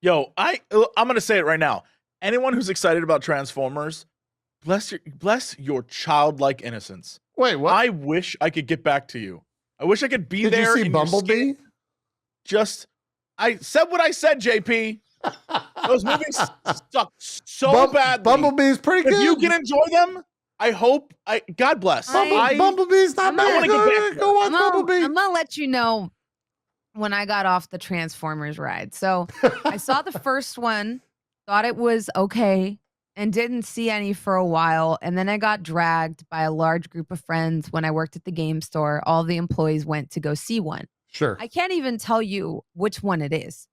Yo, I'm gonna say it right now. Anyone who's excited about Transformers, bless your childlike innocence. Wait, what? I wish I could get back to you. I wish I could be Did there. you see in your Bumblebee? skin. I said what I said, JP. Those movies suck so badly. Bumblebee's pretty good. If you can enjoy them, I hope. God bless. Bumblebee's not bad. Go watch Bumblebee. I'm gonna let you know when I got off the Transformers ride. So I saw the first one, thought it was okay, and didn't see any for a while. And then I got dragged by a large group of friends when I worked at the game store. All the employees went to go see one. Sure. I can't even tell you which one it is,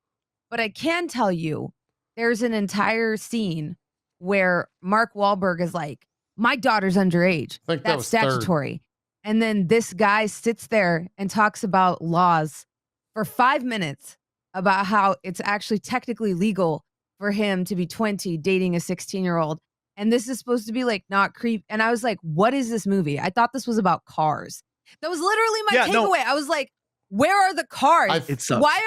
but I can tell you there's an entire scene where Mark Wahlberg is like, my daughter's underage. I think that That's was statutory. And then this guy sits there and talks about laws for 5 minutes about how it's actually technically legal for him to be 20 dating a 16-year-old. And this is supposed to be like not creep. And I was like, what is this movie? I thought this was about cars. That was literally my takeaway. I was like, where are the cars? Why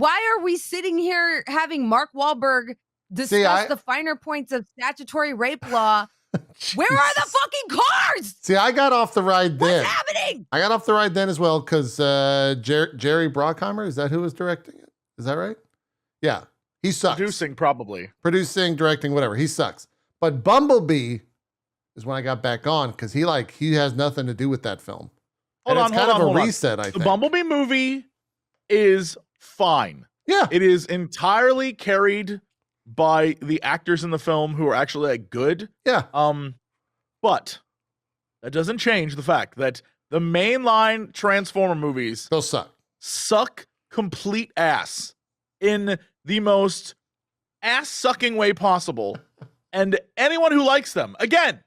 are we sitting here having Mark Wahlberg discuss the finer points of statutory rape law? Where are the fucking cars? See, I got off the ride then. What's happening? I got off the ride then as well because Jerry Bruckheimer, is that who was directing it? Is that right? Yeah. He sucks. Producing, probably. Producing, directing, whatever. He sucks. But Bumblebee is when I got back on because he has nothing to do with that film. Hold on, kind of a reset, I think. The Bumblebee movie is fine. Yeah. It is entirely carried by the actors in the film who are actually like good. Yeah. But that doesn't change the fact that the mainline Transformer movies suck complete ass in the most ass-sucking way possible. And anyone who likes them, again,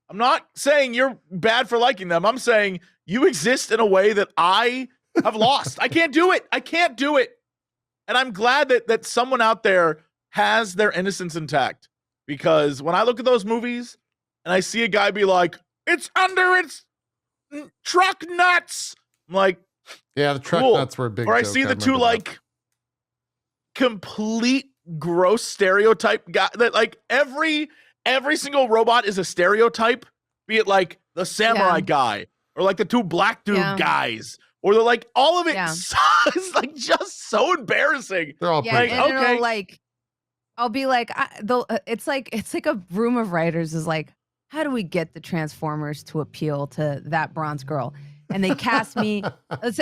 I'm not saying you're bad for liking them. I'm saying you exist in a way that I have lost. I can't do it. I can't do it. And I'm glad that someone out there has their innocence intact, because when I look at those movies and I see a guy be like, it's under its truck nuts, I'm like, yeah, the truck nuts were a big joke. Or I joke. see the two like complete gross stereotype guy that like every single robot is a stereotype, be it like the samurai guy or like the two black dude guys, or they're like all of it is like just so embarrassing. They're all like, okay. I'll be like, it's like a room of writers is like, how do we get the Transformers to appeal to that bronze girl? And they cast me.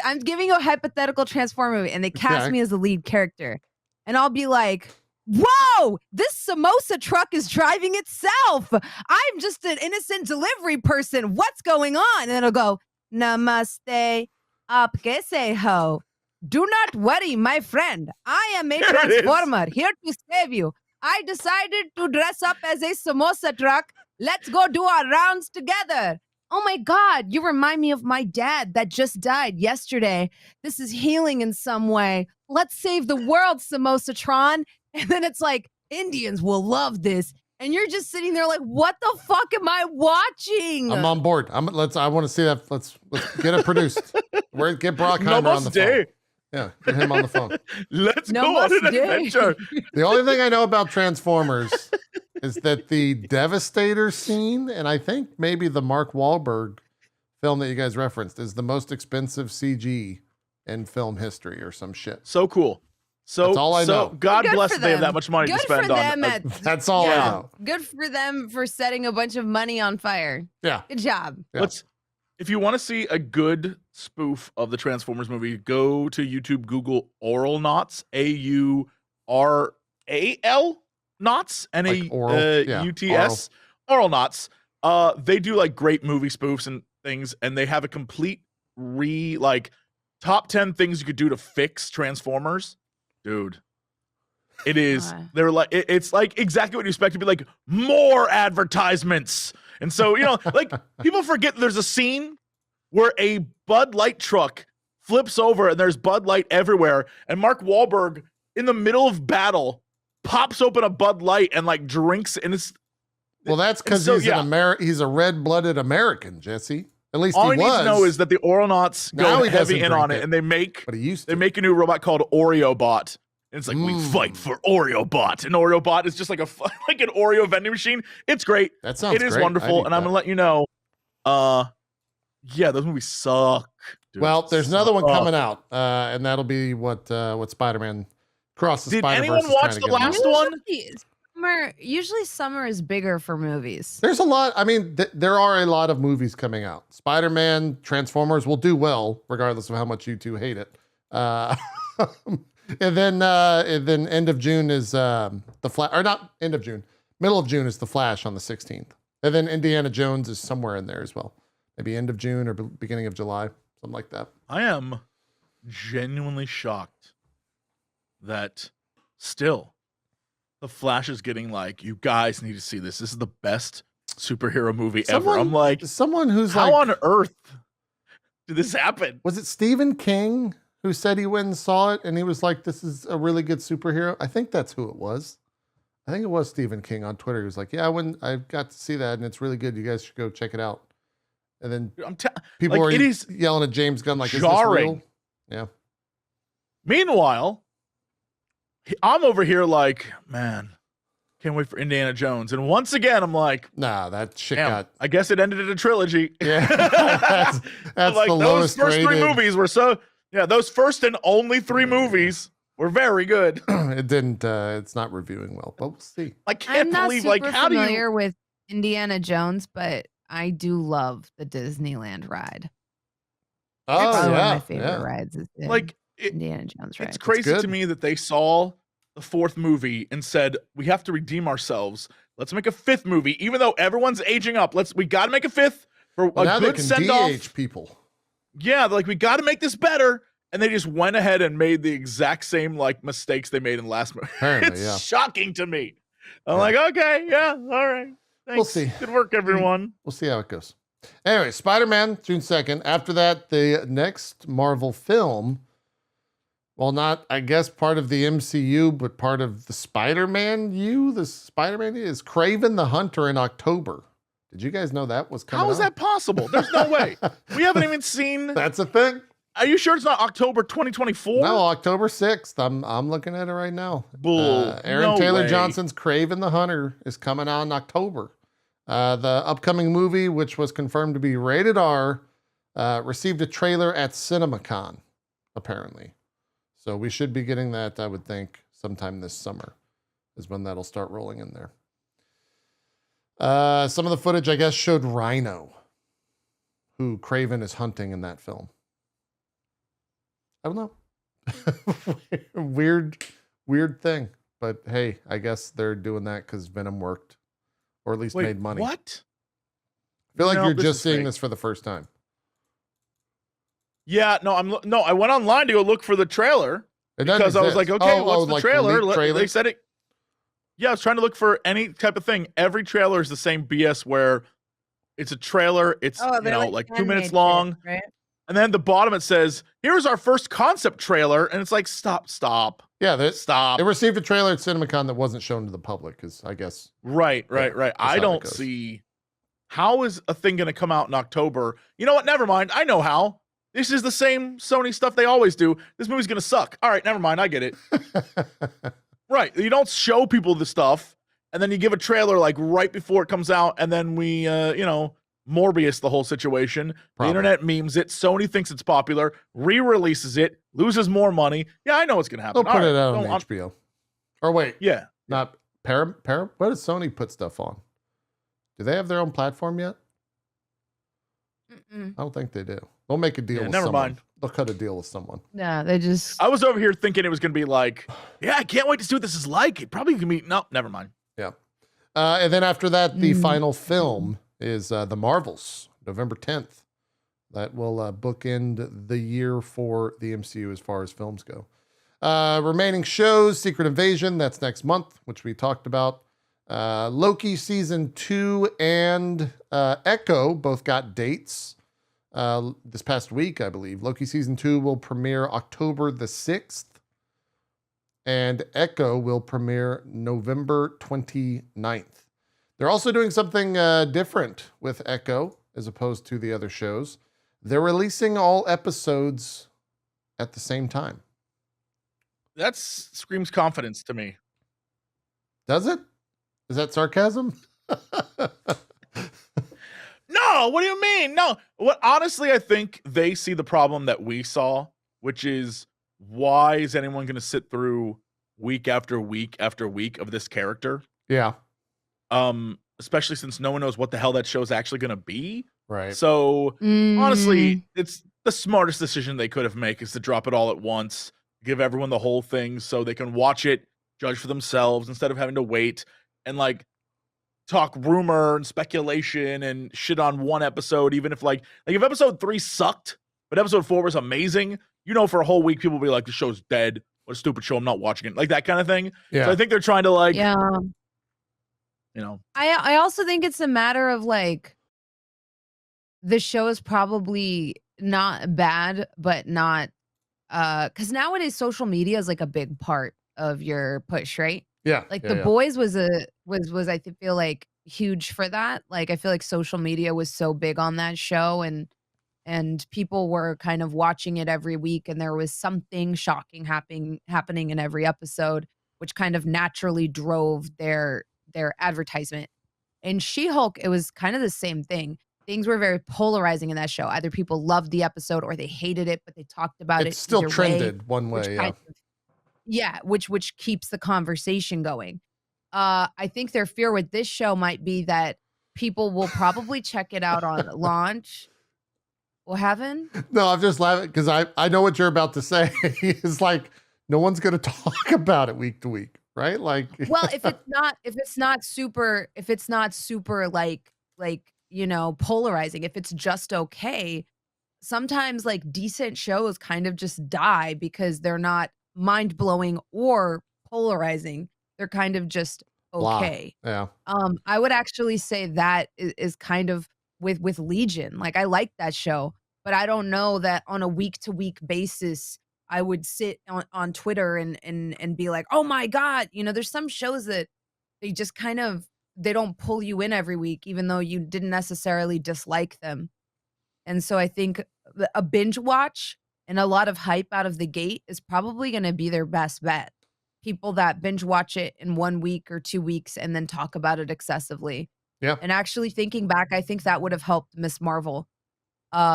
I'm giving you a hypothetical Transformer movie, and they cast me as the lead character. And I'll be like, whoa, this samosa truck is driving itself. I'm just an innocent delivery person. What's going on? And then it'll go, namaste, aapke se ho. Do not worry, my friend. I am a Transformer here to save you. I decided to dress up as a samosa truck. Let's go do our rounds together. Oh my God, you remind me of my dad that just died yesterday. This is healing in some way. Let's save the world, Samosatron. And then it's like, Indians will love this. And you're just sitting there like, what the fuck am I watching? I'm on board. I want to see that. Let's get it produced. Get Brockheimer on the phone. Yeah, get him on the phone. Let's go on an adventure. The only thing I know about Transformers is that the Devastator scene, and I think maybe the Mark Wahlberg film that you guys referenced, is the most expensive CG in film history or some shit. So cool. So that's all I know. God bless they have that much money to spend on. That's all I know. Good for them for setting a bunch of money on fire. Yeah. Good job. Yeah. If you want to see a good spoof of the Transformers movie, go to YouTube, Google Aural Knots, AURAL Knots, NAUTS, Aural Knots. They do like great movie spoofs and things, and they have a complete top 10 things you could do to fix Transformers. Dude, it is. They're like, it's like exactly what you expect to be like, more advertisements. And so, like people forget there's a scene where a Bud Light truck flips over and there's Bud Light everywhere. And Mark Wahlberg, in the middle of battle, pops open a Bud Light and like drinks. And it's that's because he's a red-blooded American, Jesse. At least all he need to know is that the Auronauts go heavy in on it, and they make a new robot called Oreo Bot, And it's like, we fight for Oreo Bot. And Oreo Bot is just like like an Oreo vending machine. It's great. That sounds It is great. wonderful. And I'm going to let you know, yeah, those movies suck. Dude, well, there's another one coming out, and that'll be what Spider-Man Cross the Spider-Verse. Did anyone watch the last one? Usually summer is bigger for movies. There's a lot. I mean, there are a lot of movies coming out. Spider-Man, Transformers will do well, regardless of how much you two hate it. And then end of June is the Flash, or not end of June, middle of June is the Flash on the 16th. And then Indiana Jones is somewhere in there as well. Maybe end of June or beginning of July, something like that. I am genuinely shocked that still the Flash is getting like, you guys need to see this. This is the best superhero movie ever. I'm like, someone who's how on earth did this happen? Was it Stephen King who said he went and saw it and he was like, this is a really good superhero? I think that's who it was. I think it was Stephen King on Twitter. He was like, yeah, I got to see that and it's really good. You guys should go check it out. And then people are yelling at James Gunn like, jarring. Is this real? Yeah. Meanwhile, I'm over here like, man, can't wait for Indiana Jones. And once again, I'm like, nah, that shit got... I guess it ended in a trilogy. Yeah, that's like the lowest those first rated. 3 movies were so... Yeah, those first and only 3 movies were very good. It didn't, it's not reviewing well, but we'll see. I can't believe, like, how do you... I'm not super familiar with Indiana Jones, but I do love the Disneyland ride. Oh, it's one yeah, of my favorite rides. Is like, Indiana Jones ride. It's crazy to me that they saw the 4th movie and said, we have to redeem ourselves. Let's make a 5th movie, even though everyone's aging up. We got to make a 5th for a good send-off. People. Yeah, like, we got to make this better. And they just went ahead and made the exact same like mistakes they made in the last movie. It's shocking to me. I'm like, okay, yeah, all right. Thanks. We'll see. Good work, everyone. We'll see how it goes. Anyway, Spider-Man, June 2nd. After that, the next Marvel film, well, not, I guess, part of the MCU, but part of the Spider-Man is Kraven the Hunter in October. Did you guys know that was coming out? How is that possible? There's no way. We haven't even seen... That's a thing. Are you sure it's not October 2024? No, October 6th. I'm looking at it right now. Bull. Aaron Taylor Johnson's Kraven the Hunter is coming out in October. The upcoming movie, which was confirmed to be rated R, received a trailer at CinemaCon, apparently. So we should be getting that, I would think, sometime this summer is when that'll start rolling in there. Some of the footage, I guess, showed Rhino, who Kraven is hunting in that film. I don't know. weird thing. But hey, I guess they're doing that because Venom worked. Or at least made money. What? I feel like you're just seeing this for the first time. Yeah, no, I went online to go look for the trailer. Because I was like, okay, what's the trailer? They said it. Yeah, I was trying to look for any type of thing. Every trailer is the same BS where it's a trailer, it's like 2 minutes long. Right? And then at the bottom it says, here's our first concept trailer. And it's like, stop. Yeah, stop. It received a trailer at CinemaCon that wasn't shown to the public, because I guess. Right. I don't see how is a thing going to come out in October. You know what? Never mind. I know how. This is the same Sony stuff they always do. This movie's going to suck. All right, never mind. I get it. Right. You don't show people the stuff, and then you give a trailer like right before it comes out, and then we, Morbius the whole situation. The internet memes it. Sony thinks it's popular, re-releases it, loses more money. Yeah, I know what's gonna happen. They'll put it out on HBO. Or wait, not What does Sony put stuff on? Do they have their own platform yet? I don't think they do. They'll make a deal with someone. Never mind. They'll cut a deal with someone. Yeah, they just... I was over here thinking it was gonna be like, yeah, I can't wait to see what this is like. It probably can be... No, never mind. Yeah. And then after that, the final film is The Marvels, November 10th. That will bookend the year for the MCU as far as films go. Remaining shows, Secret Invasion, that's next month, which we talked about. Loki Season 2 and Echo both got dates this past week, I believe. Loki Season 2 will premiere October the 6th. And Echo will premiere November 29th. They're also doing something different with Echo as opposed to the other shows. They're releasing all episodes at the same time. screams confidence to me. Does it? Is that sarcasm? No, what do you mean? No. Honestly, I think they see the problem that we saw, which is why is anyone going to sit through week after week after week of this character? Yeah. Especially since no one knows what the hell that show's actually going to be. Right. So honestly, it's the smartest decision they could have made is to drop it all at once, give everyone the whole thing so they can watch it, judge for themselves instead of having to wait and like talk rumor and speculation and shit on one episode, even if like if episode 3 sucked, but episode 4 was amazing, you know, for a whole week, people will be like, the show's dead. What a stupid show. I'm not watching it. Like that kind of thing. Yeah. So I think they're trying to like, Yeah. you know, I also think it's a matter of like, the show is probably not bad, but not, because nowadays social media is like a big part of your push, right? Yeah. Like yeah, The Boys was I feel like huge for that. Like I feel like social media was so big on that show and people were kind of watching it every week and there was something shocking happening in every episode, which kind of naturally drove their advertisement. In She-Hulk, it was kind of the same thing. Things were very polarizing in that show. Either people loved the episode or they hated it, but they talked about it. It's still either trended one which way. kind of- yeah, which keeps the conversation going. I think their fear with this show might be that people will probably check it out on launch. What happened? No, I'm just laughing because I know what you're about to say. It's like no one's going to talk about it week to week, right? Like, Well, if it's not super like you know, polarizing, if it's just okay, sometimes like decent shows kind of just die because they're not mind-blowing or polarizing. They're kind of just blah. okay. Yeah. I would actually say that is kind of with Legion. Like I like that show, but I don't know that on a week-to-week basis I would sit on Twitter and be like, "Oh my God," you know, there's some shows that they just kind of they don't pull you in every week, even though you didn't necessarily dislike them. And so I think a binge watch and a lot of hype out of the gate is probably going to be their best bet. People that binge watch it in 1 week or 2 weeks and then talk about it excessively. Yeah. And actually thinking back, I think that would have helped Miss Marvel.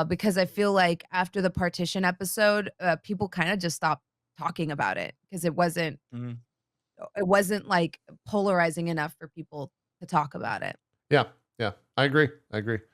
Because I feel like after the partition episode, people kind of just stopped talking about it because it wasn't like polarizing enough for people to talk about it. Yeah. Yeah. I agree.